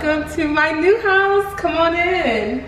welcome to my new house. Come on in.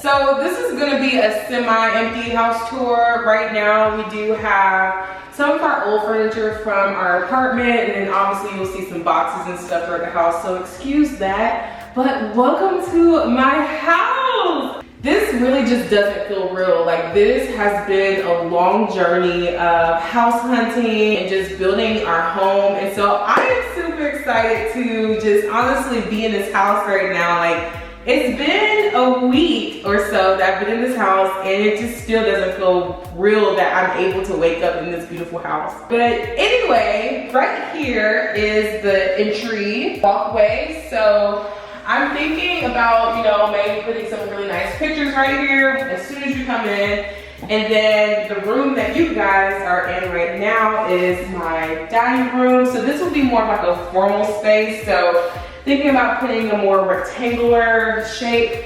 So this is gonna be a semi-empty house tour. Right now we do have some of our old furniture from our apartment, and then obviously you'll see some boxes and stuff throughout the house, so excuse that. But welcome to my house. This really just doesn't feel real. Like, this has been a long journey of house hunting and just building our home. And so I am super excited to just honestly be in this house right now. Like, it's been a week or so that I've been in this house, and it just still doesn't feel real that I'm able to wake up in this beautiful house. But anyway, right here is the entry walkway. So I'm thinking about, you know, maybe putting some really nice pictures right here as soon as you come in. And then the room that you guys are in right now is my dining room. So this will be more of like a formal space. So thinking about putting a more rectangular shape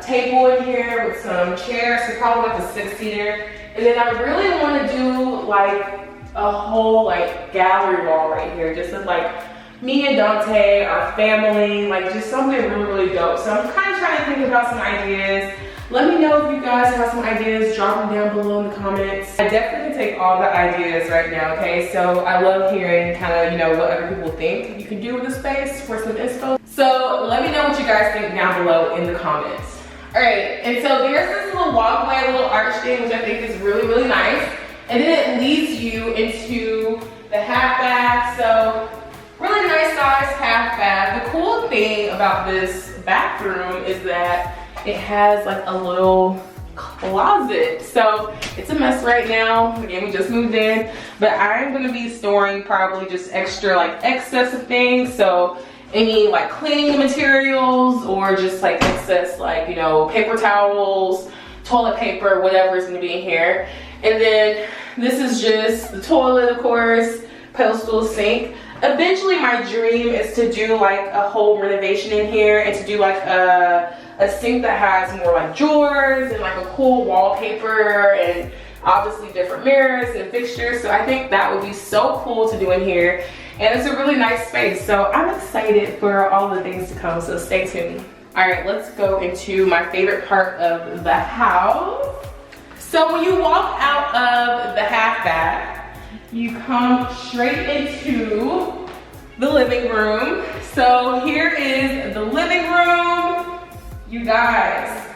table in here with some chairs, so probably like a 6-seater. And then I really want to do like a whole like gallery wall right here, just of like me and Dante, our family, like just something really, really dope. So I'm kind of trying to think about some ideas. Let me know if you guys have some ideas, drop them down below in the comments. I definitely can take all the ideas right now, okay? So I love hearing kind of, you know, what other people think you can do with the space for some inspo. So let me know what you guys think down below in the comments. All right, and so there's this little walkway, a little arch thing, which I think is really, really nice. And then it leads you into the half bath. So really nice size half bath. The cool thing about this bathroom is that it has like a little closet. So it's a mess right now. Again, we just moved in, but I'm gonna be storing probably just extra like excess of things. So any like cleaning materials or just like excess, like, you know, paper towels, toilet paper, whatever is gonna be in here. And then this is just the toilet, of course, pedestal sink. Eventually my dream is to do like a whole renovation in here and to do like a sink that has more like drawers and like a cool wallpaper and obviously different mirrors and fixtures. So I think that would be so cool to do in here. And it's a really nice space. So I'm excited for all the things to come, so stay tuned. All right, let's go into my favorite part of the house. So when you walk out of the half bath, you come straight into the living room. So here is the living room. You guys,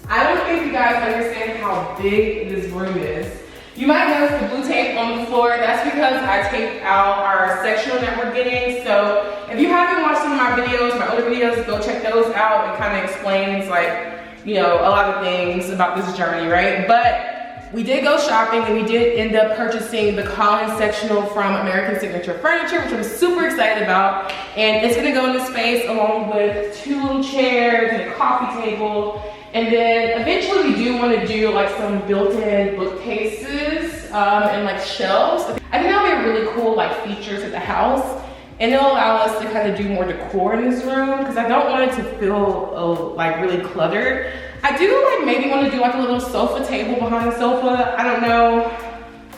I don't think you guys understand how big this room is. You might notice the blue tape on the floor. That's because I taped out our sectional that we're getting. So if you haven't watched some of my videos, my older videos, go check those out. It kind of explains, like, you know, a lot of things about this journey, right? But we did go shopping and we did end up purchasing the Collins sectional from American Signature Furniture, which I'm super excited about. And it's gonna go in the space along with 2 little chairs and a coffee table. And then eventually we do wanna do like some built-in bookcases and like shelves. I think that'll be a really cool like feature to the house. And it'll allow us to kind of do more decor in this room because I don't want it to feel like really cluttered. I do like maybe want to do like a little sofa table behind the sofa. I don't know.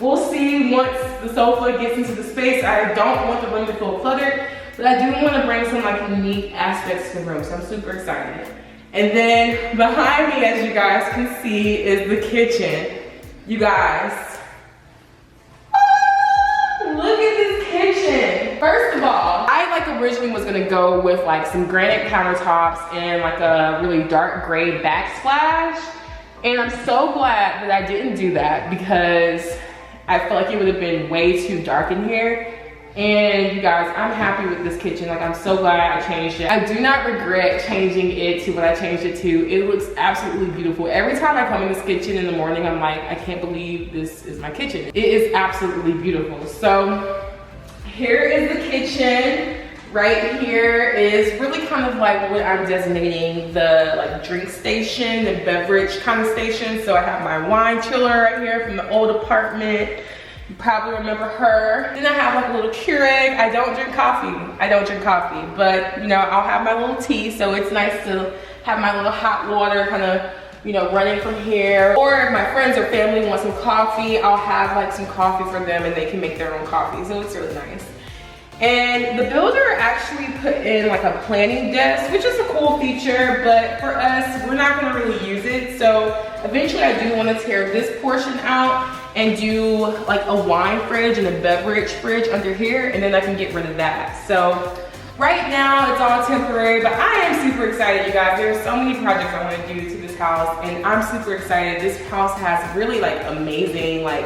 We'll see once the sofa gets into the space. I don't want the room to feel cluttered, but I do want to bring some like unique aspects to the room. So I'm super excited. And then behind me, as you guys can see, is the kitchen. You guys, look at this kitchen. First of all, I like originally was gonna go with like some granite countertops and like a really dark gray backsplash. And I'm so glad that I didn't do that because I feel like it would have been way too dark in here. And you guys, I'm happy with this kitchen. Like, I'm so glad I changed it. I do not regret changing it to what I changed it to. It looks absolutely beautiful. Every time I come in this kitchen in the morning, I'm like, I can't believe this is my kitchen. It is absolutely beautiful. So here is the kitchen. Right here is really kind of like what I'm designating the like drink station, the beverage kind of station. So I have my wine chiller right here from the old apartment. You probably remember her. Then I have like a little Keurig. I don't drink coffee, but you know, I'll have my little tea. So it's nice to have my little hot water kind of you know, running from here. Or if my friends or family want some coffee, I'll have like some coffee for them and they can make their own coffee. So it's really nice. And the builder actually put in like a planning desk, which is a cool feature, but for us, we're not gonna really use it. So eventually I do wanna tear this portion out and do like a wine fridge and a beverage fridge under here, and then I can get rid of that. So right now it's all temporary, but I am super excited, you guys. There's so many projects I wanna do to this house, and I'm super excited. This house has really like amazing like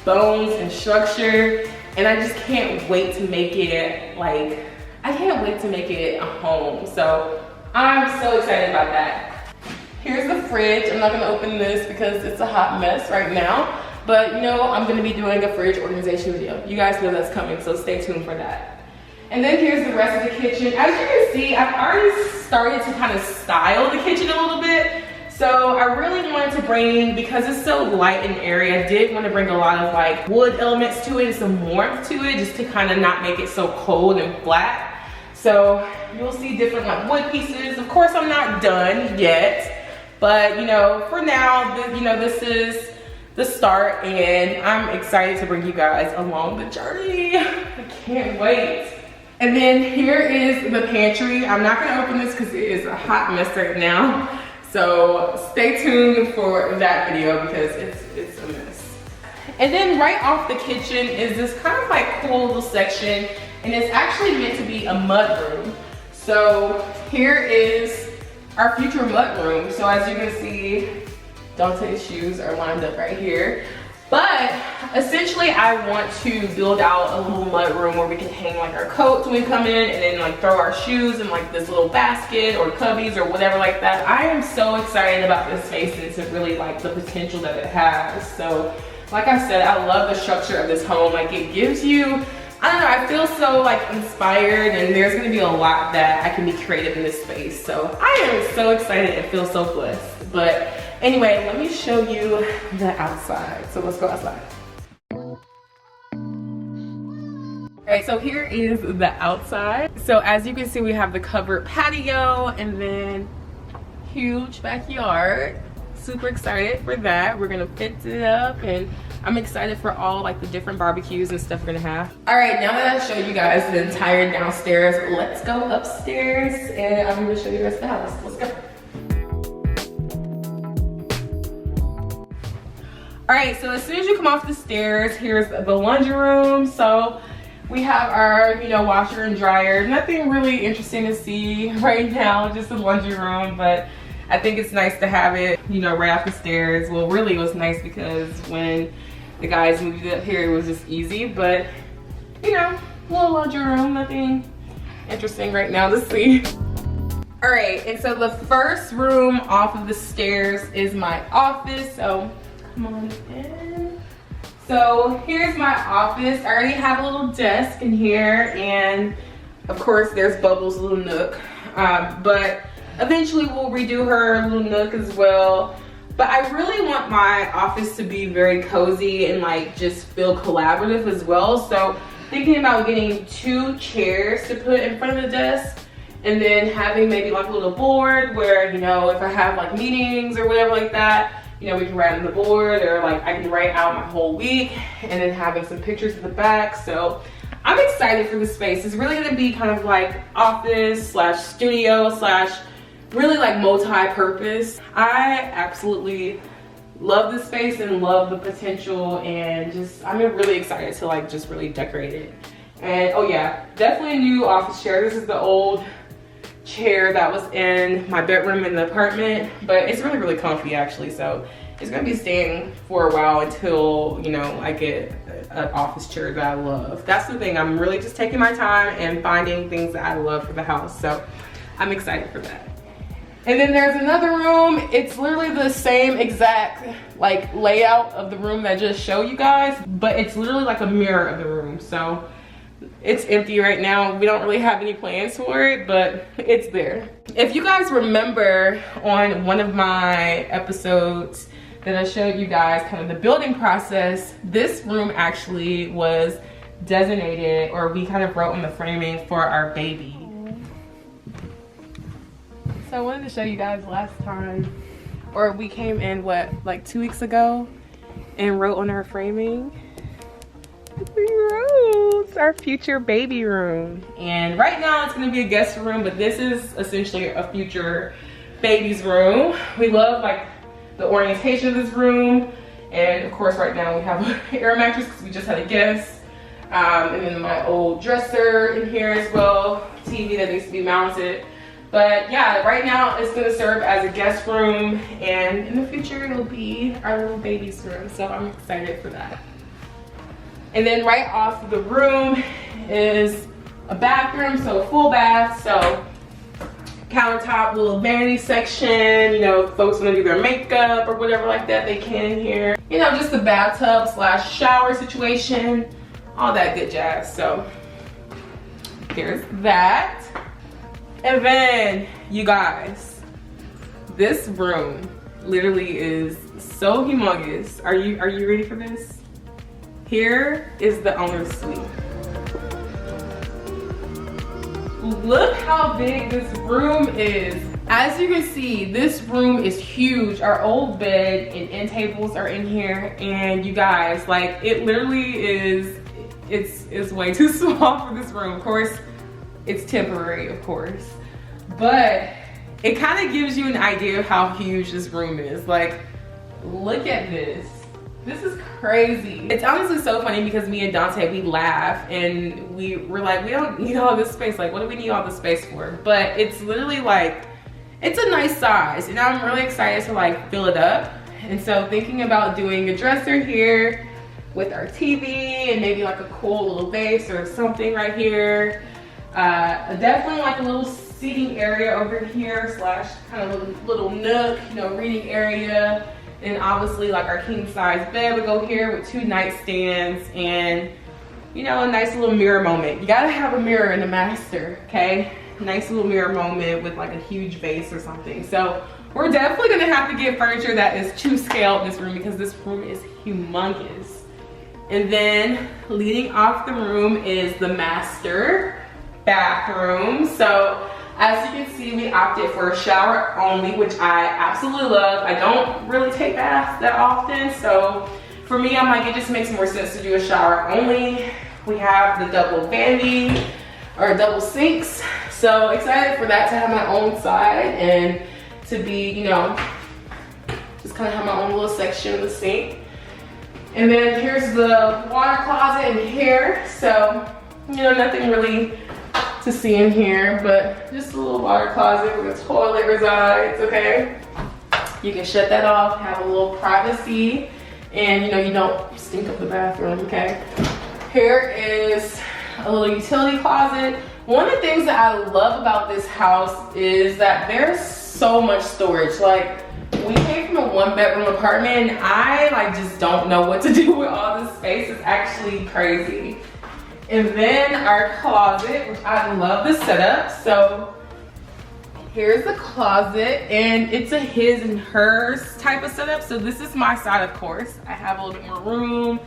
bones and structure. And I just can't wait to make it like, I can't wait to make it a home. So I'm so excited about that. Here's the fridge. I'm not gonna open this because it's a hot mess right now. But you know, I'm gonna be doing a fridge organization video. You guys know that's coming, so stay tuned for that. And then here's the rest of the kitchen. As you can see, I've already started to kind of style the kitchen a little bit. So I really wanted to bring, because it's so light and airy, I did want to bring a lot of like wood elements to it and some warmth to it, just to kind of not make it so cold and flat. So you'll see different like wood pieces. Of course, I'm not done yet, but you know, for now, you know, this is the start, and I'm excited to bring you guys along the journey. I can't wait. And then here is the pantry. I'm not gonna open this because it is a hot mess right now. So stay tuned for that video because it's a mess. And then right off the kitchen is this kind of like cool little section, and it's actually meant to be a mud room. So here is our future mud room. So as you can see, Dante's shoes are lined up right here. But essentially I want to build out a little mud room where we can hang like our coats when we come in, and then like throw our shoes in like this little basket or cubbies or whatever like that. I am so excited about this space and to really like the potential that it has. So like I said, I love the structure of this home. Like it gives you, I don't know, I feel so like inspired, and there's gonna be a lot that I can be creative in this space. So I am so excited and feel so blessed. But anyway, let me show you the outside. So let's go outside. Alright, so here is the outside. So as you can see, we have the covered patio and then huge backyard. Super excited for that. We're gonna fix it up, and I'm excited for all like the different barbecues and stuff we're gonna have. Alright, now that I showed you guys the entire downstairs, let's go upstairs and I'm gonna show you the rest of the house. Let's go. All right, so as soon as you come off the stairs, here's the laundry room. So we have our, you know, washer and dryer. Nothing really interesting to see right now, just a laundry room, but I think it's nice to have it, you know, right off the stairs. Well, really it was nice because when the guys moved up here, it was just easy, but you know, little laundry room, nothing interesting right now to see. All right, and so the first room off of the stairs is my office. So come on in. So here's my office. I already have a little desk in here, and of course there's Bubbles' little nook. But eventually we'll redo her little nook as well. But I really want my office to be very cozy and like just feel collaborative as well. So thinking about getting 2 chairs to put in front of the desk, and then having maybe like a little board where, you know, if I have like meetings or whatever like that, you know, we can write on the board, or like I can write out my whole week, and then having some pictures at the back. So I'm excited for this space. It's really gonna be kind of like office slash studio slash really like multi-purpose. I absolutely love this space and love the potential, and just I'm really excited to like just really decorate it. And oh yeah, definitely a new office chair. This is the old chair that was in my bedroom in the apartment, but it's really comfy actually. So it's gonna be staying for a while until, you know, I get an office chair that I love. That's the thing, I'm really just taking my time and finding things that I love for the house. So I'm excited for that. And then there's another room. It's literally the same exact like layout of the room that I just showed you guys, but it's literally like a mirror of the room. So it's empty right now. We don't really have any plans for it, but it's there. If you guys remember on one of my episodes that I showed you guys kind of the building process, this room actually was designated, or we kind of wrote on the framing, for our baby. So I wanted to show you guys last time or we came in, what, like 2 weeks ago and wrote on our framing. We wrote our future baby room. And right now it's gonna be a guest room, but this is essentially a future baby's room. We love like the orientation of this room. And of course right now we have an air mattress because we just had a guest. And then my old dresser in here as well. TV that needs to be mounted. But yeah, right now it's gonna serve as a guest room, and in the future it'll be our little baby's room. So I'm excited for that. And then right off the room is a bathroom, so full bath, so countertop, little vanity section, you know, folks wanna do their makeup or whatever like that, they can in here. You know, just a bathtub / shower situation, all that good jazz. So here's that. And then, you guys, this room literally is so humongous. Are you ready for this? Here is the owner's suite. Look how big this room is. As you can see, this room is huge. Our old bed and end tables are in here, and you guys, like, it literally is, it's way too small for this room. Of course, it's temporary, of course, but it kind of gives you an idea of how huge this room is. Like, look at this. This is crazy. It's honestly so funny because me and Dante, we laugh and we're like, we don't need all this space. Like, what do we need all this space for? But it's literally like, it's a nice size, and I'm really excited to like fill it up. And so thinking about doing a dresser here with our TV and maybe like a cool little vase or something right here. Definitely like a little seating area over here / kind of a little nook, you know, reading area. And obviously like our king size bed would go here with 2 nightstands and, you know, a nice little mirror moment. You gotta have a mirror in the master, okay? Nice little mirror moment with like a huge vase or something. So we're definitely gonna have to get furniture that is to scale in this room because this room is humongous. And then leading off the room is the master bathroom. So as you can see, we opted for a shower only, which I absolutely love. I don't really take baths that often, so for me, I'm like, it just makes more sense to do a shower only. We have the double vanity or double sinks, so excited for that, to have my own side and to be, you know, just kind of have my own little section of the sink. And then here's the water closet in here, so, you know, nothing really to see in here, but just a little water closet where the toilet resides, okay? You can shut that off, have a little privacy, and you know, you don't stink up the bathroom, okay? Here is a little utility closet. One of the things that I love about this house is that there's so much storage. Like, we came from a 1-bedroom apartment and I like just don't know what to do with all this space. It's actually crazy. And then our closet, which I love the setup. So here's the closet, and it's a his and hers type of setup. So this is my side, of course. I have a little bit more room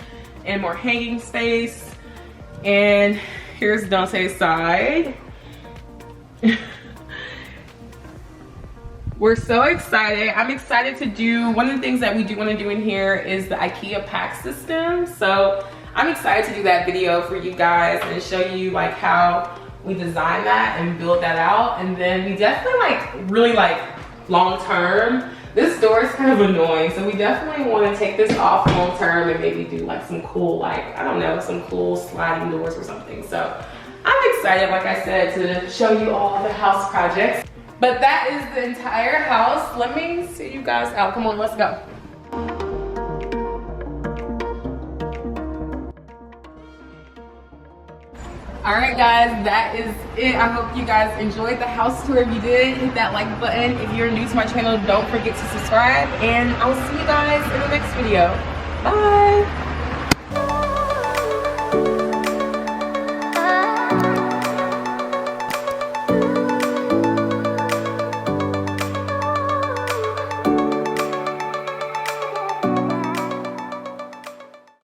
and more hanging space. And here's Dante's side. We're so excited. I'm excited to do, one of the things that we do want to do in here is the IKEA pack system. So I'm excited to do that video for you guys and show you like how we design that and build that out. And then we definitely like, really like long term, this door is kind of annoying. So we definitely want to take this off long term and maybe do like some cool, like, I don't know, some cool sliding doors or something. So I'm excited, like I said, to show you all the house projects. But that is the entire house. Let me see you guys out. Come on, let's go. All right, guys, that is it. I hope you guys enjoyed the house tour. If you did, hit that like button. If you're new to my channel, don't forget to subscribe. And I'll see you guys in the next video. Bye.